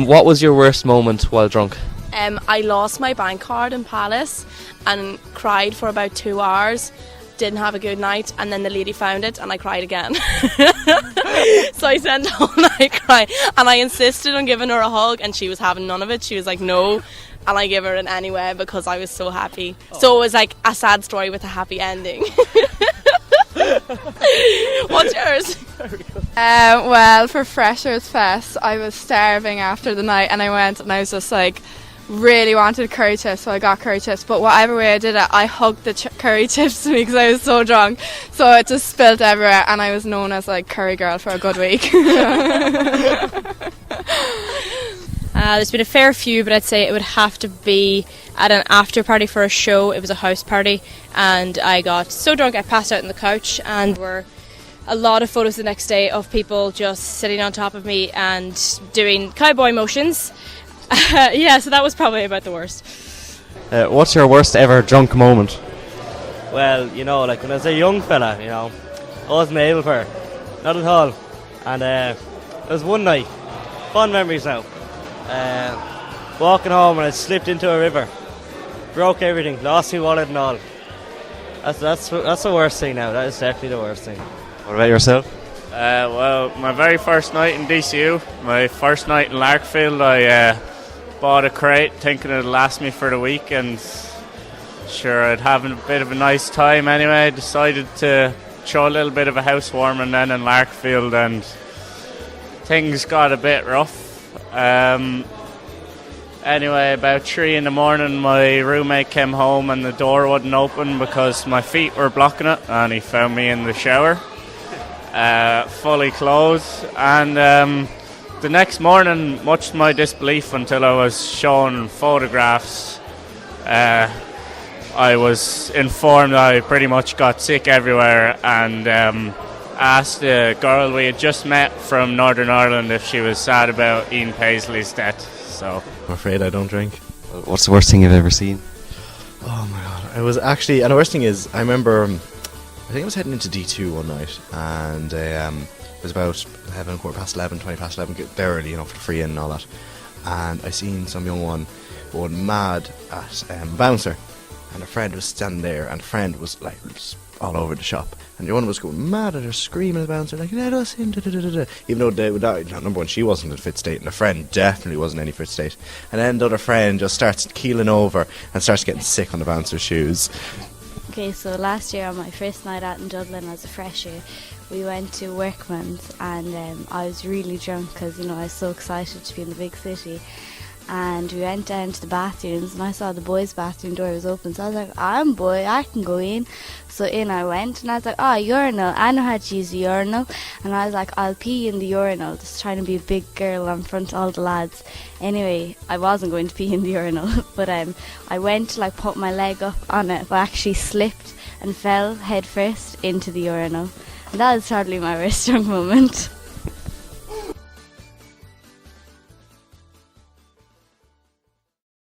What was your worst moment while drunk? I lost my bank card in Palace and cried for about 2 hours. Didn't have a good night, and then the lady found it and I cried again. So I spent the whole night crying, and I insisted on giving her a hug, and she was having none of it. She was like, no, and I gave her it anyway because I was so happy. So it was like a sad story with a happy ending. What's yours? Well, for Freshers Fest, I was starving after the night, and I went and I was just like, really wanted curry chips, so I got curry chips, but whatever way I did it, I hugged the curry chips to me because I was so drunk, so it just spilt everywhere, and I was known as like curry girl for a good week. There's been a fair few, but I'd say it would have to be at an after party for a show. It was a house party, and I got so drunk I passed out on the couch, and there were a lot of photos the next day of people just sitting on top of me and doing cowboy motions. Yeah, so that was probably about the worst. What's your worst ever drunk moment? Well, like when I was a young fella, I wasn't able for it. Not at all. And it was one night. Fond memories now. Walking home and I slipped into a river. Broke everything. Lost my wallet and all. That's the worst thing now. That is definitely the worst thing. What about yourself? Well, my very first night in DCU, my first night in Larkfield, I bought a crate thinking it'd last me for the week, and sure, I'd have a bit of a nice time anyway. I decided to throw a little bit of a housewarming then in Larkfield, and things got a bit rough. Anyway, about 3 in the morning, my roommate came home and the door wouldn't open because my feet were blocking it, and he found me in the shower. Fully clothed, and the next morning, much to my disbelief until I was shown photographs, I was informed I pretty much got sick everywhere, and asked the girl we had just met from Northern Ireland if she was sad about Ian Paisley's death. So I'm afraid I don't drink. What's the worst thing you've ever seen? Oh my god, it was actually, and the worst thing is, I remember, I think I was heading into D2 one night, and it was about 11, quarter past 11, 20 past 11, get there early, for the free in and all that, and I seen some young one going mad at bouncer, and a friend was standing there, and a friend was like just all over the shop, and the one was going mad at her, screaming at the bouncer like, let us in, da, da, da, da, da. Even though number one, she wasn't in a fit state, and the friend definitely wasn't in any fit state, and then the other friend just starts keeling over and starts getting sick on the bouncer's shoes. Okay, so last year on my first night out in Dublin as a fresher, we went to Workman's, and I was really drunk because, I was so excited to be in the big city. And we went down to the bathrooms, and I saw the boys' bathroom door was open, so I was like, I'm a boy, I can go in. So in I went, and I was like, urinal, I know how to use the urinal. And I was like, I'll pee in the urinal, just trying to be a big girl in front of all the lads. Anyway, I wasn't going to pee in the urinal, but I went to put my leg up on it, but actually slipped and fell head first into the urinal. And that was probably my worst drunk moment.